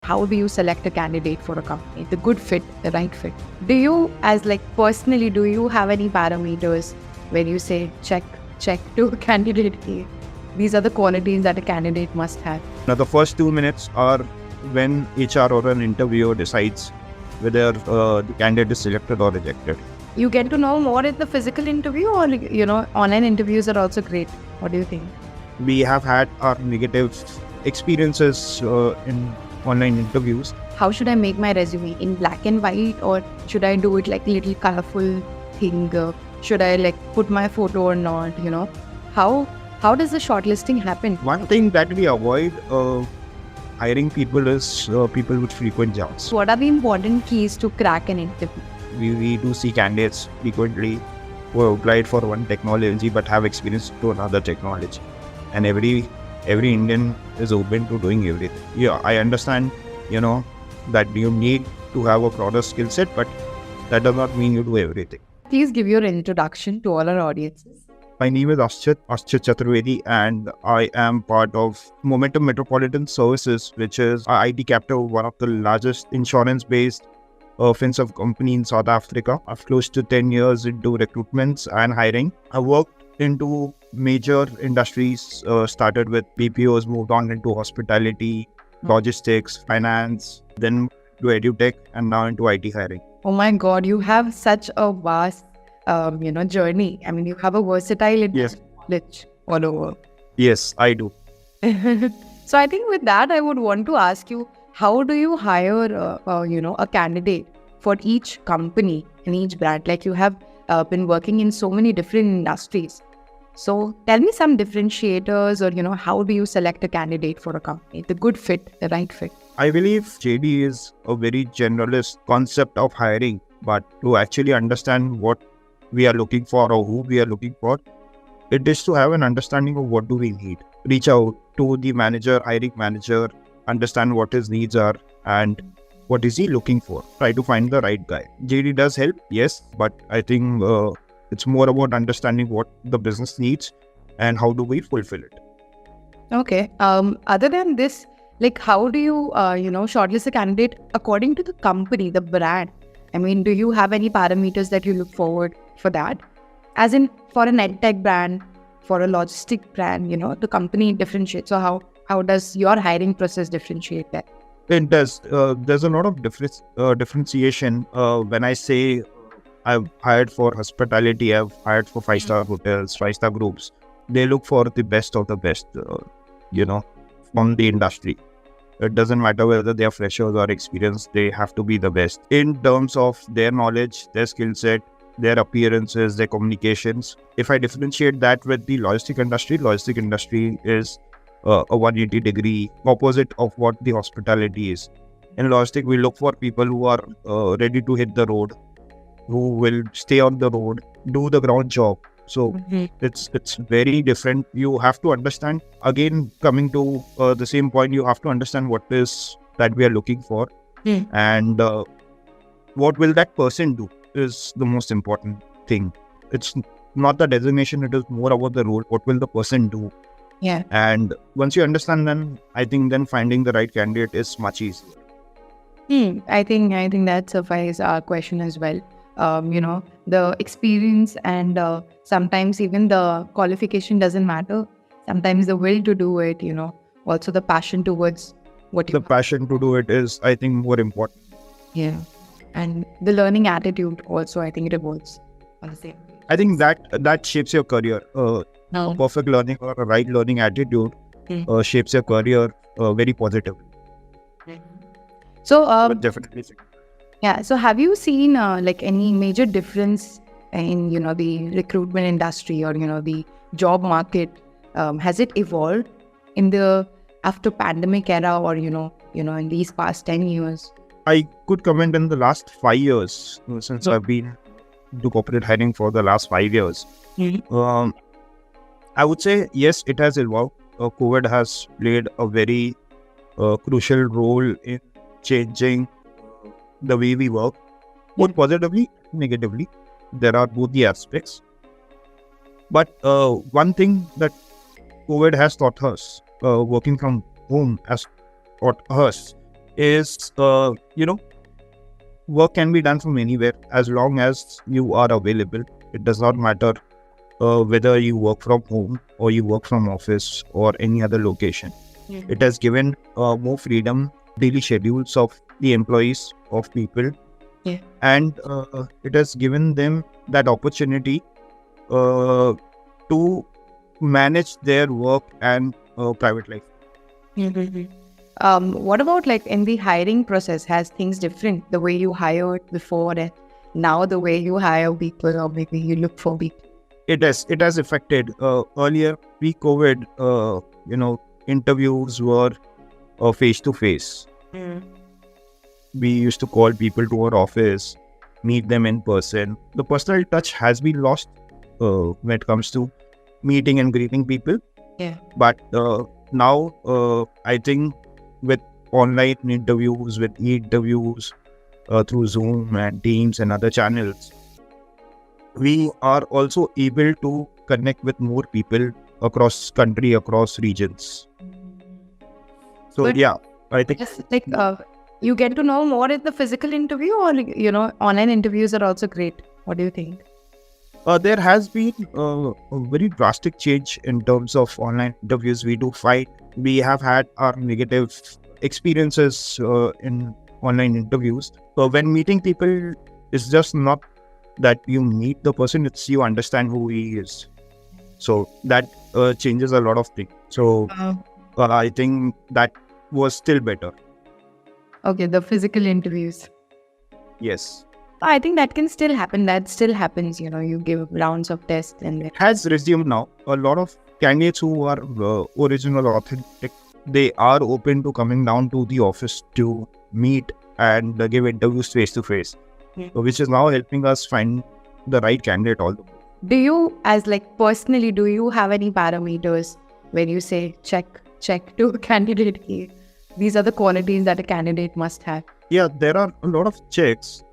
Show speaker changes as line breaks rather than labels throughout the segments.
how do you select a candidate for a company, the good fit, the right fit? Do you, as like personally, do you have any parameters where you say, check to a candidate A? These are the qualities that a candidate must have.
Now, the first 2 minutes are when HR or an interviewer decides whether the candidate is selected or rejected.
You get to know more in the physical interview, or, online interviews are also great. What do you think?
We have had our negative experiences in online interviews.
How should I make my resume? In black and white, or should I do it like a little colorful thing? Should I like put my photo or not? How does the shortlisting happen?
One thing that we avoid hiring people is people with frequent jobs.
What are the important keys to crack an interview?
We do see candidates frequently who have applied for one technology but have experience to another technology. And every Indian is open to doing everything. Yeah, I understand, that you need to have a broader skill set, but that does not mean you do everything.
Please give your introduction to all our audiences.
My name is Ashchit Chaturvedi, and I am part of Momentum Metropolitan Services, which is a IT captive, one of the largest insurance-based offensive company in South Africa. I've close to 10 years into recruitments and hiring. I worked into major industries, started with BPOs, moved on into hospitality, logistics, finance, then to edutech, and now into IT hiring.
Oh my God, you have such a vast journey. I mean, you have a versatile knowledge all over.
Yes, I do.
So I think with that, I would want to ask you, how do you hire, a candidate for each company and each brand? Like, you have been working in so many different industries. So tell me some differentiators, or, how do you select a candidate for a company, the good fit, the right fit?
I believe JD is a very generalist concept of hiring, but to actually understand what we are looking for or who we are looking for, it is to have an understanding of what do we need. Reach out to the manager, hiring manager, understand what his needs are and what is he looking for. Try to find the right guy. JD does help, yes, but I think it's more about understanding what the business needs and how do we fulfill it.
Okay. Other than this, like, how do you, shortlist a candidate according to the company, the brand? I mean, do you have any parameters that you look forward for that? As in, for an edtech brand, for a logistic brand, the company differentiates. So how does your hiring process differentiate that?
It does. There's a lot of differentiation. When I say I've hired for hospitality, I've hired for 5-star hotels, 5-star groups. They look for the best of the best, from the industry. It doesn't matter whether they are freshers or experienced, they have to be the best in terms of their knowledge, their skill set, their appearances, their communications. If I differentiate that with the logistic industry is a 180-degree opposite of what the hospitality is. In logistic, we look for people who are ready to hit the road, who will stay on the road, do the ground job. So it's very different. You have to understand, again, coming to the same point, you have to understand what is that we are looking for and what will that person do is the most important thing. It's not the designation, it is more about the role. What will the person do?
Yeah.
And once you understand, then I think then finding the right candidate is much easier.
I think that suffices our question as well. The experience and sometimes even the qualification doesn't matter. Sometimes the will to do it, also the passion towards what you
passion to do it is, I think, more important.
Yeah. And the learning attitude also, I think it evolves on the same page.
I think that shapes your career. A perfect learning or a right learning attitude shapes your career very positively.
So,
But definitely.
yeah. So, have you seen like any major difference in the recruitment industry or the job market? Has it evolved in the after pandemic era or in these past 10 years?
I could comment in the last 5 years since I've been to corporate hiring for the last 5 years. I would say yes, it has evolved. COVID has played a very crucial role in changing the way we work, both positively, negatively. There are both the aspects. But one thing that COVID has taught us, working from home has taught us, is, work can be done from anywhere as long as you are available. It does not matter whether you work from home or you work from office or any other location. It has given more freedom, daily schedules of the employees, of people, and it has given them that opportunity to manage their work and private life.
What about like in the hiring process? Has things different? The way you hired before and now the way you hire people, or maybe you look for people?
It has affected. Earlier, pre-COVID, interviews were face to face. We used to call people to our office, meet them in person. The personal touch has been lost when it comes to meeting and greeting people. But now, I think with online interviews, with e-interviews through Zoom and Teams and other channels, we are also able to connect with more people across country, across regions. So
But
I think
just like you get to know more in the physical interview, or online interviews are also great. What do you think?
there has been a very drastic change in terms of online interviews. We do find we have had our negative experiences in online interviews. So when meeting people, it's just not that you meet the person, it's you understand who he is. So that changes a lot of things. So I think that was still better.
Okay, the physical interviews.
Yes.
I think that can still happen. That still happens. You give rounds of tests and then.
Has resumed now. A lot of candidates who are original, authentic, they are open to coming down to the office to meet and give interviews face to face, which is now helping us find the right candidate all the more.
Do you, as like personally, do you have any parameters where you say check to a candidate? These are the qualities that a candidate must have.
Yeah, there are a lot of checks.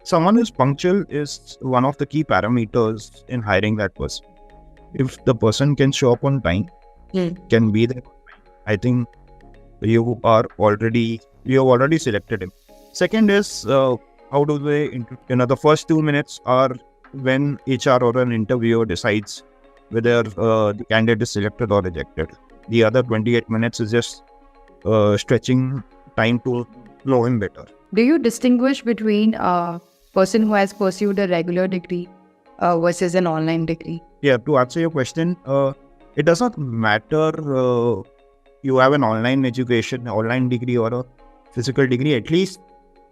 Someone who's punctual is one of the key parameters in hiring that person. If the person can show up on time, can be there, I think you have already selected him. Second is how do they, the first 2 minutes are when HR or an interviewer decides whether the candidate is selected or rejected. The other 28 minutes is just stretching time to know him better.
Do you distinguish between a person who has pursued a regular degree versus an online degree?
Yeah, to answer your question, it does not matter you have an online education, online degree or a physical degree. At least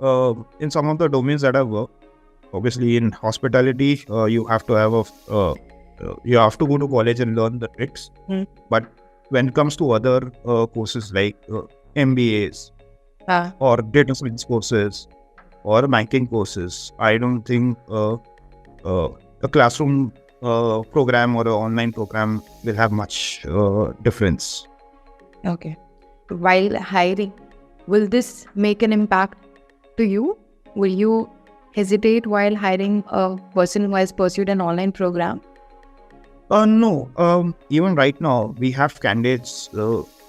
in some of the domains that I work, obviously in hospitality, you have to have you have to go to college and learn the tricks. But when it comes to other courses like MBAs or data science courses or banking courses, I don't think a classroom program or an online program will have much difference.
Okay. While hiring, will this make an impact to you? Will you hesitate while hiring a person who has pursued an online program?
No. Even right now, we have candidates.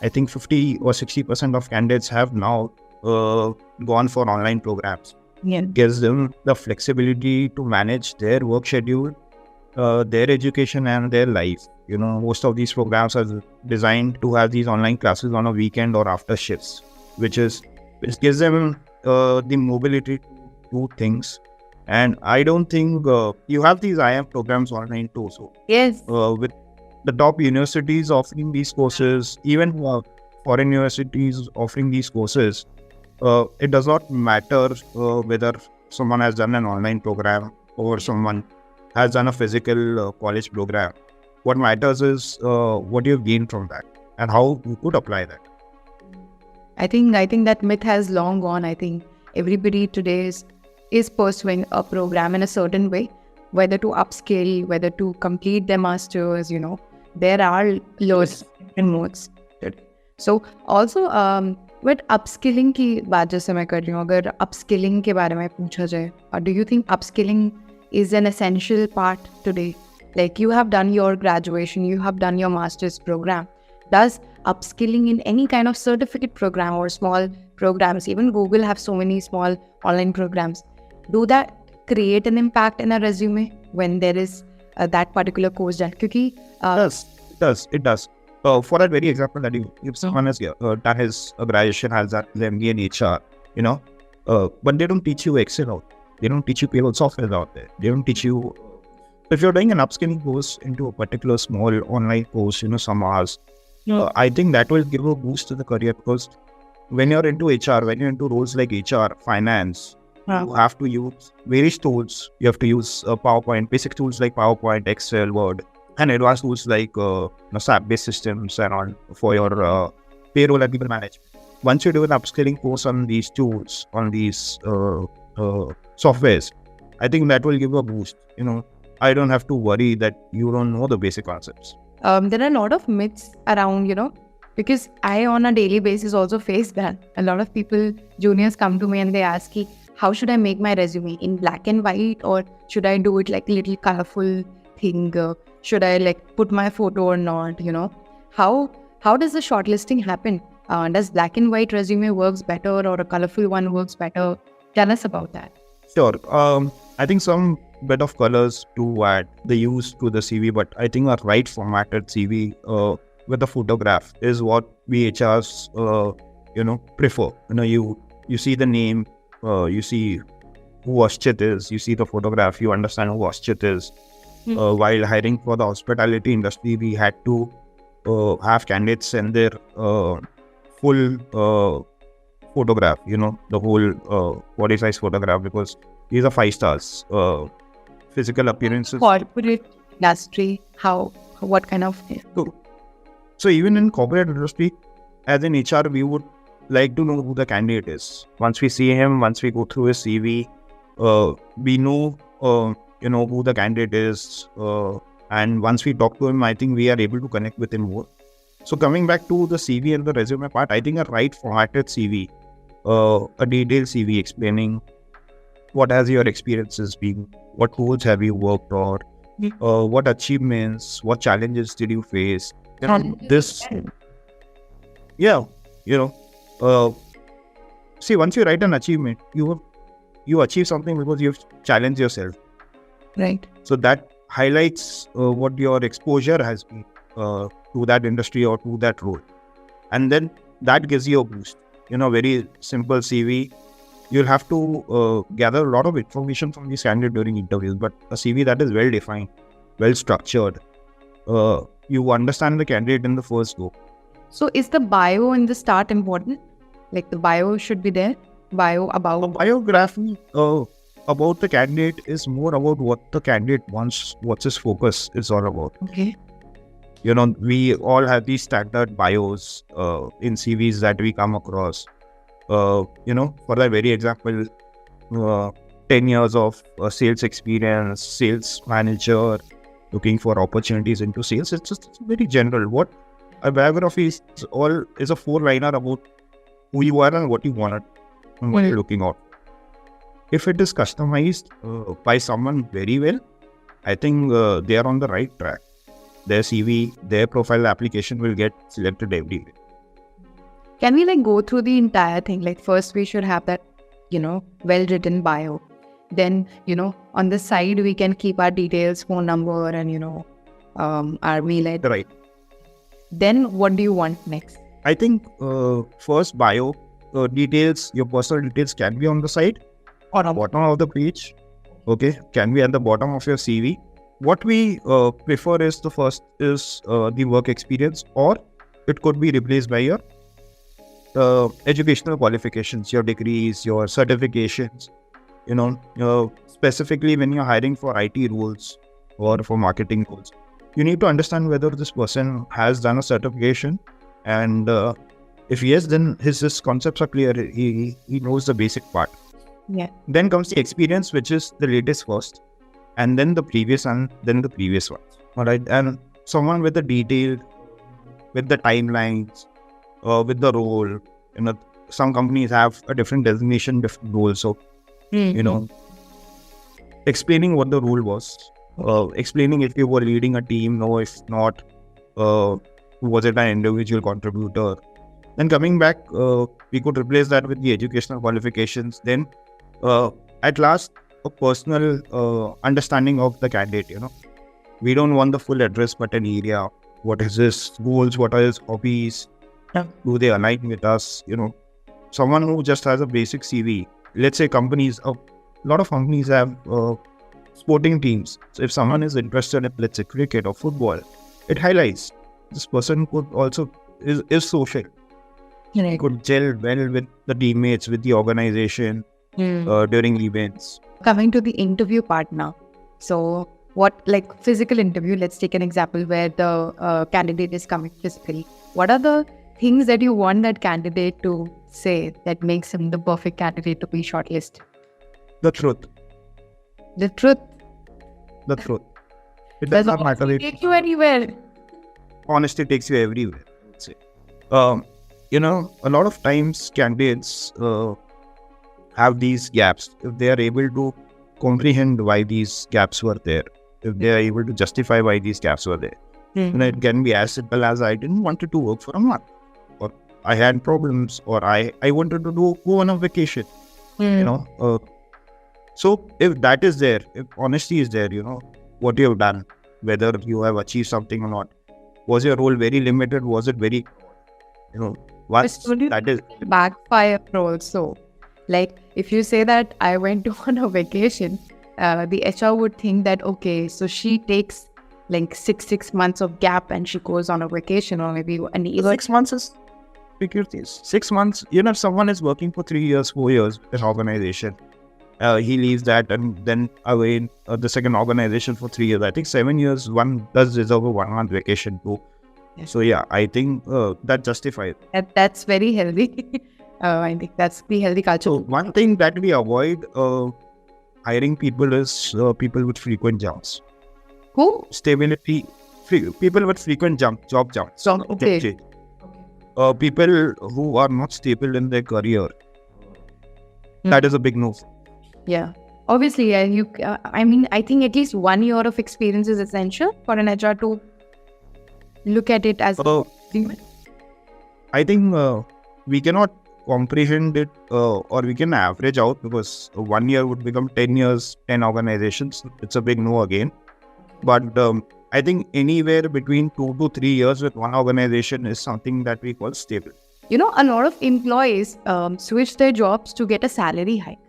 I think 50 or 60% of candidates have now gone for online programs. Gives them the flexibility to manage their work schedule, their education and their life. Most of these programs are designed to have these online classes on a weekend or after shifts, which gives them the mobility to do things. And I don't think you have these IM programs online too. So
yes,
with the top universities offering these courses, even foreign universities offering these courses, it does not matter whether someone has done an online program or someone has done a physical college program. What matters is what you've gained from that and how you could apply that.
I think that myth has long gone. I think everybody today is pursuing a program in a certain way, whether to upskill, whether to complete their masters. There are loads and modes. So also but upskilling की बात जैसे मैं कर रही हूँ, अगर upskilling के बारे में पूछा जाए, do you think upskilling is an essential part today? Like you have done your graduation, you have done your master's program. Does upskilling in any kind of certificate program or small programs. Even Google have so many small online programs. Do that create an impact in a resume when there is that particular course done? Because
It does. For that very example that you, if someone has done his graduation, has done his MBA in HR, but they don't teach you Excel out. They don't teach you payroll software out there. They don't teach you. If you're doing an upskilling course into a particular small online course, some hours, I think that will give a boost to the career, because when you're into HR, when you're into roles like HR, finance, you have to use various tools. You have to use PowerPoint, basic tools like PowerPoint, Excel, Word, and advanced tools like SAP-based systems and all for your payroll and people management. Once you do an upskilling course on these tools, on these softwares, I think that will give a boost. I don't have to worry that you don't know the basic concepts.
There are a lot of myths around, because I on a daily basis also face that. A lot of people, juniors come to me and they ask, how should I make my resume? In black and white, or should I do it like a little colorful thing? Should I like put my photo or not? How does the shortlisting happen? Does black and white resume works better, or a colorful one works better? Tell us about that.
Sure. I think some bit of colors to add the use to the CV, but I think a right formatted CV with a photograph is what we HRs prefer. You see the name, you see who Ashchit is, you see the photograph, you understand who Ashchit is. While hiring for the hospitality industry, we had to have candidates send their full photograph, the whole body size photograph, because these are 5 stars. Physical appearances.
Corporate industry, what kind of...
So even in corporate industry, as in HR, we would like to know who the candidate is. Once we see him, once we go through his CV, we know, who the candidate is. And once we talk to him, I think we are able to connect with him more. So coming back to the CV and the resume part, I think a right formatted CV, a detailed CV explaining what has your experiences been, what tools have you worked on, what achievements, what challenges did you face. See, once you write an achievement, you achieve something because you've challenged yourself.
Right.
So that highlights what your exposure has been to that industry or to that role. And then that gives you a boost. Very simple CV. You'll have to gather a lot of information from these candidates during interviews, but a CV that is well defined, well structured. You understand the candidate in the first go.
So is the bio in the start important? Like the bio should be there? Bio about?
A biography about the candidate is more about what the candidate wants, what his focus is all about.
Okay.
We all have these standard bios in CVs that we come across. For that very example, 10 years of sales experience, sales manager, looking for opportunities into sales. It's just very general. What a biography is a 4-liner about who you are and what you want and what you're looking at. If it is customized by someone very well, I think they are on the right track. Their CV, their profile application will get selected everywhere.
Can we go through the entire thing? First we should have that, well-written bio. Then, on the side we can keep our details, phone number and, our mail address.
Right.
Then what do you want next?
I think first bio details, your personal details can be on the side or on the bottom of the page. Okay. Can be at the bottom of your CV. What we prefer is the first is the work experience, or it could be replaced by your educational qualifications, your degrees, your certifications. Specifically when you're hiring for IT roles or for marketing roles, you need to understand whether this person has done a certification, and if yes, then his concepts are clear. He knows the basic part.
Yeah.
Then comes the experience, which is the latest first, and then the previous, and then the previous ones. All right, and someone with the detailed, with the timelines, with the role. Some companies have a different designation, different role. So, explaining what the role was, explaining if you were leading a team, no, if not, was it an individual contributor, Then coming back, we could replace that with the educational qualifications. Then at last, a personal understanding of the candidate. We don't want the full address, but an area. What is his goals? What are his hobbies?
Yeah.
Do they align with us? Someone who just has a basic CV. Let's say companies, a lot of companies have sporting teams. So if someone is interested in, let's say, cricket or football, it highlights this person could also is social.
Right.
Could gel well with the teammates, with the organization during events.
Coming to the interview part now. So what, like physical interview, let's take an example where the candidate is coming physically. What are the things that you want that candidate to say that makes him the perfect candidate to be shortlisted?
The truth.
The truth.
The truth. It
Does
does not matter.
take you anywhere.
Honesty takes you everywhere, I would say. A lot of times candidates have these gaps. If they are able to comprehend why these gaps were there, if they are able to justify why these gaps were there, it can be as simple as I didn't want to work for a month, or I had problems, or I wanted to go on a vacation. So if that is there, if honesty is there, what you have done, whether you have achieved something or not, was your role very limited? Was it very, once that is
backfire also. Like if you say that I went on a vacation, the HR would think that, okay, so she takes like six months of gap and she goes on a vacation, or maybe an year.
6 months is bigger things. 6 months, if someone is working for 3 years, 4 years in an organization, he leaves that and then away in the second organization for 3 years. I think 7 years, one does deserve a 1 month vacation too.
Yeah.
So yeah, I think that justifies.
That's very healthy. I think that's the healthy culture.
So one thing that we avoid hiring people is people with frequent jumps.
Who?
Stability, people with frequent job jumps.
So, okay.
People who are not stable in their career. That is a big no.
Yeah. Obviously, I think at least 1 year of experience is essential for an HR to look at it as.
I think we cannot comprehend it or we can average out, because 1 year would become 10 years, 10 organizations. It's a big no again. But I think anywhere between 2 to 3 years with one organization is something that we call stable.
A lot of employees switch their jobs to get a salary hike.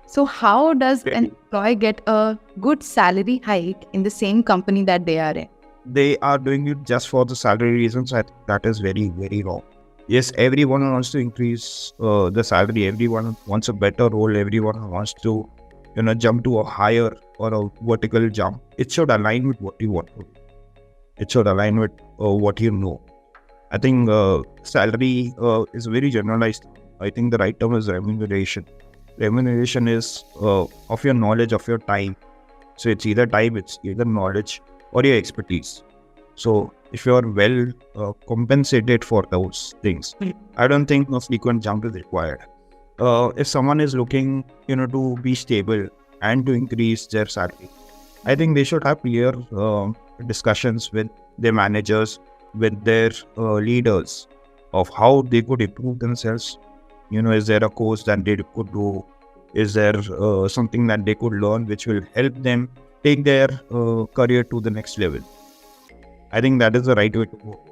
So how does an employee get a good salary hike in the same company that they are in?
They are doing it just for the salary reasons. I think that is very, very wrong. Yes, everyone wants to increase the salary. Everyone wants a better role. Everyone wants to, jump to a higher or a vertical jump. It should align with what you want to do. It should align with what you know. I think salary is very generalized. I think the right term is remuneration. Remuneration is of your knowledge, of your time. So it's either time, it's either knowledge or your expertise. So if you are well compensated for those things, I don't think no frequent jump is required. If someone is looking, to be stable and to increase their salary, I think they should have clear discussions with their managers, with their leaders of how they could improve themselves. Is there a course that they could do? Is there something that they could learn which will help them take their career to the next level? I think that is the right way to go.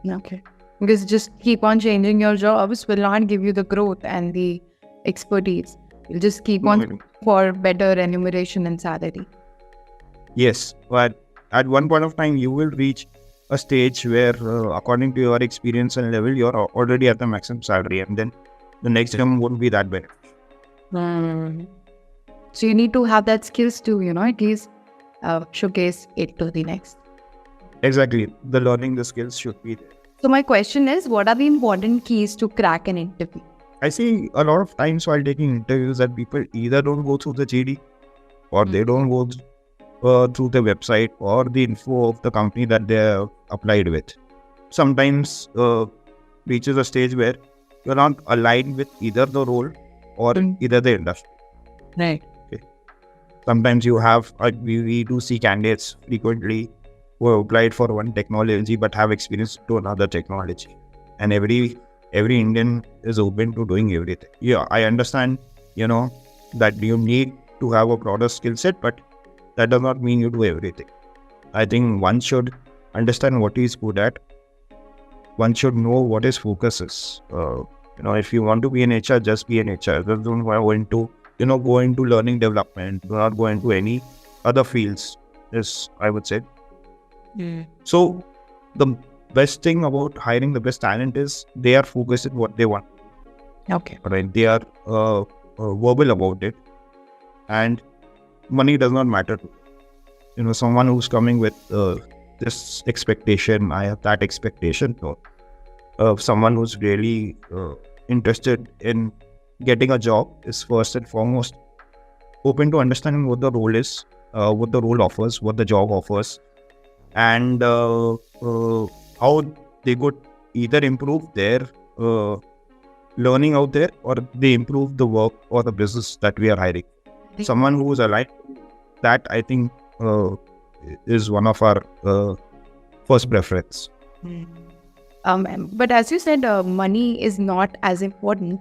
Okay. Because just keep on changing your jobs will not give you the growth and the expertise. You'll just keep on for better remuneration and salary.
Yes, but at one point of time, you will reach a stage where, according to your experience and level, you're already at the maximum salary, and then the next jump won't be that beneficial.
So you need to have that skills to, at least showcase it to the next.
Exactly. The learning, the skills should be there.
So my question is, what are the important keys to crack an interview?
I see a lot of times while taking interviews that people either don't go through the JD or they don't go through the website or the info of the company that they have applied with. Sometimes reaches a stage where you're not aligned with either the role or either the industry.
Right.
Okay. Sometimes you have, we do see candidates frequently who have applied for one technology but have experience to another technology. and every Indian is open to doing everything. Yeah, I understand, that you need to have a broader skill set, but that does not mean you do everything. I think one should understand what he's good at. One should know what his focus is. If you want to be an HR, just be an HR. Just don't go into, go into learning development. Do not go into any other fields, is I would say. So the best thing about hiring the best talent is they are focused on what they want.
Okay.
Right? They are verbal about it, and money does not matter to them. Someone who's coming with this expectation, I have that expectation. Someone who's really interested in getting a job is first and foremost open to understanding what the role is, what the role offers, what the job offers, and how they could either improve their learning out there, or they improve the work or the business that we are hiring. Someone who is aligned, that I think is one of our first preference.
But as you said, money is not as important.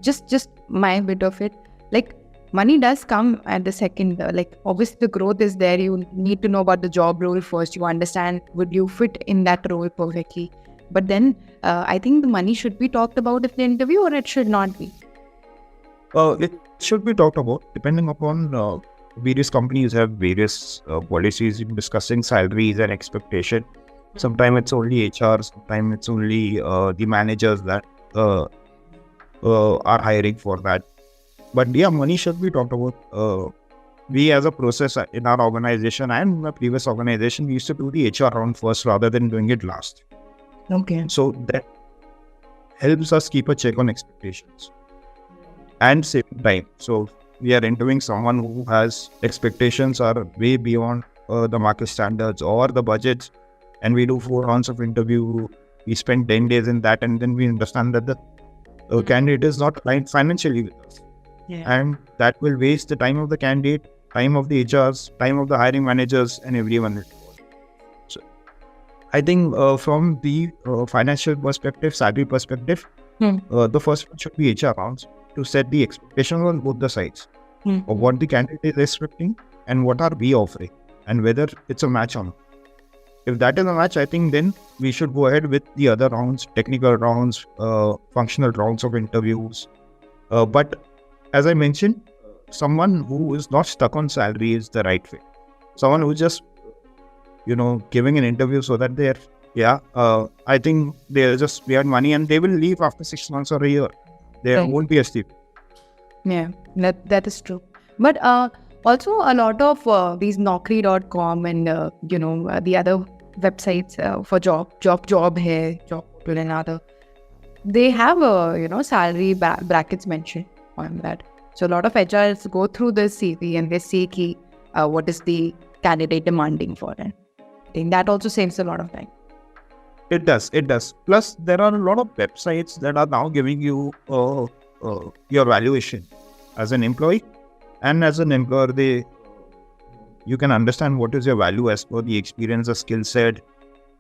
Just my bit of it, like money does come at the second. Like obviously the growth is there. You need to know about the job role first. You understand, would you fit in that role perfectly? But then I think the money should be talked about in the interview, or it should not be.
It should be talked about depending upon various companies have various policies in discussing salaries and expectation. Sometimes it's only HR, sometimes it's only the managers that are hiring for that. But yeah, money should be talked about. We as a process in our organization and my previous organization, we used to do the HR round first rather than doing it last.
Okay.
So that helps us keep a check on expectations and save time. So we are interviewing someone who has expectations are way beyond the market standards or the budgets, and we do 4 rounds of interview. We spend 10 days in that, and then we understand that the candidate is not aligned financially with us. And that will waste the time of the candidate, time of the HRs, time of the hiring managers, and everyone. So I think from the financial perspective, salary perspective, the first one should be HR rounds to set the expectation on both the sides of what the candidate is expecting and what are we offering, and whether it's a match or not. If that is a match, I think then we should go ahead with the other rounds, technical rounds, functional rounds of interviews. But as I mentioned, someone who is not stuck on salary is the right fit. Someone who just, giving an interview so that they're, I think they'll just earn money and they will leave after 6 months or a year. There won't be a steep.
Yeah, that is true. But also a lot of these Naukri.com and the other websites for job hai, job portal and other, they have salary brackets mentioned on that. So a lot of HRs go through the CV and they see what is the candidate demanding for it. I think that also saves a lot of time.
It does. Plus, there are a lot of websites that are now giving you your valuation as an employee, and as an employer, you can understand what is your value as per the experience, the skill set,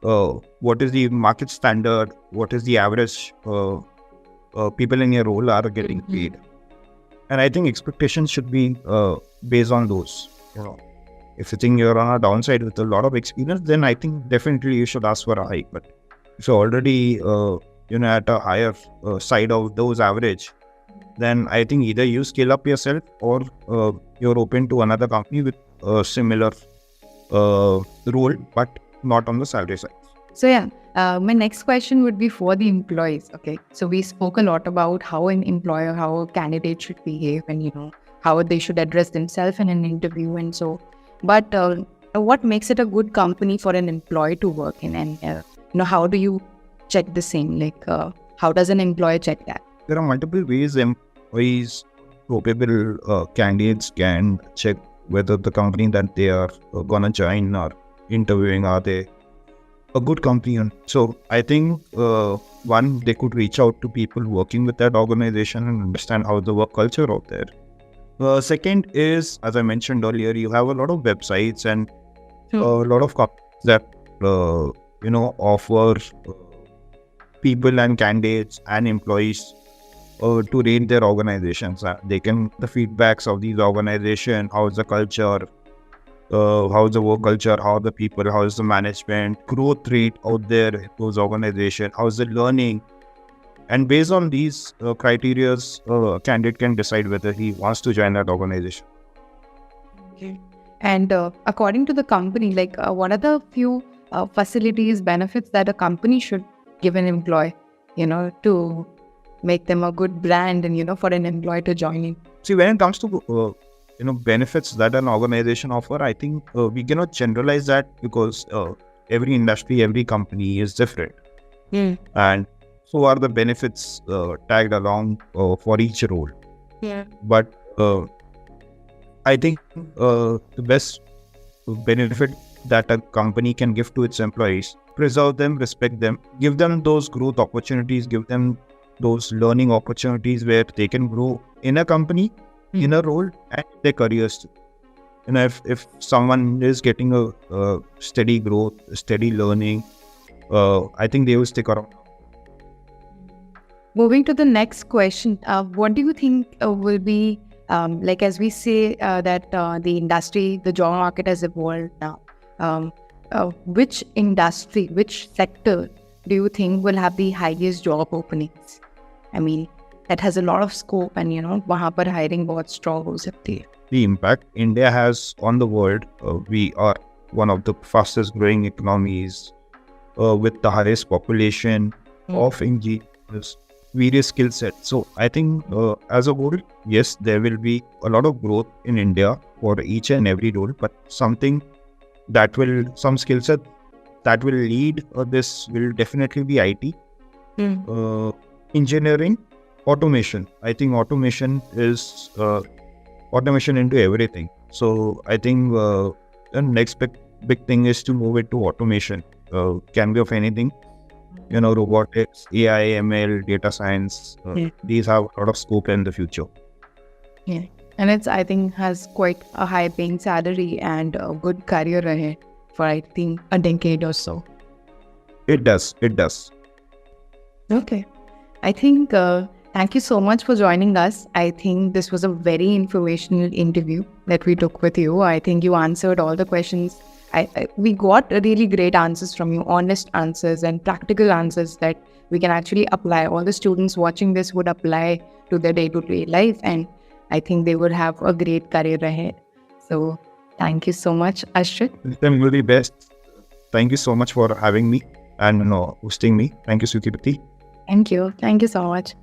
what is the market standard, what is the average people in your role are getting paid. And I think expectations should be based on those. If you think you're on a downside with a lot of experience, then I think definitely you should ask for a hike. But if you're already at a higher side of those average, then I think either you scale up yourself or you're open to another company with a similar role, but not on the salary side.
So my next question would be for the employees. Okay, so we spoke a lot about how an employer, how a candidate should behave, and how they should address themselves in an interview and so. But what makes it a good company for an employee to work in, and how do you check the same? Like how does an employer check that?
There are multiple ways employees, probable candidates can check whether the company that they are gonna join or interviewing, are they a good company. So I think one, they could reach out to people working with that organization and understand how the work culture out there. Second is, as I mentioned earlier, you have a lot of websites and a lot of companies that offer people and candidates and employees to rate their organizations. They can the feedbacks of these organizations, how's the culture, how's the work culture, how the people, how's the management, growth rate out there, those organizations, how's the learning. And based on these criteria, a candidate can decide whether he wants to join that organization.
Okay. And according to the company, like what are the few facilities, benefits that a company should give an employee, to make them a good brand and, for an employee to join in?
See, when it comes to benefits that an organization offer, I think we cannot generalize that because every industry, every company is different. And so are the benefits tagged along for each role. But I think the best benefit that a company can give to its employees, preserve them, respect them, give them those growth opportunities, give them those learning opportunities where they can grow in a company, in a role, and their careers too. If someone is getting a steady growth, steady learning, I think they will stick around.
Moving to the next question, what do you think will be, like as we say that the industry, the job market has evolved now, which industry, which sector do you think will have the highest job openings? I mean, that has a lot of scope and, वहाँ पर hiring बहुत strong हो सकती है.
The impact India has on the world, we are one of the fastest growing economies with the highest population of engineers, various skill sets. So I think as a whole, yes, there will be a lot of growth in India for each and every role, but some skill set that will lead this will definitely be IT, engineering, automation. I think automation is automation into everything. So I think the next big thing is to move it to automation. Can be of anything, robotics, AI, ML, data science. These have a lot of scope in the future.
Yeah, and I think, has quite a high paying salary and a good career ahead for, I think, a decade or so.
It does.
Okay. I think, thank you so much for joining us. I think this was a very informational interview that we took with you. I think you answered all the questions. We got really great answers from you, honest answers and practical answers that we can actually apply. All the students watching this would apply to their day-to-day life, and I think they would have a great career ahead. So thank you so much, Ashchit.
I'm really best. Thank you so much for having me and hosting me. Thank you, Sukhipati.
Thank you. Thank you so much.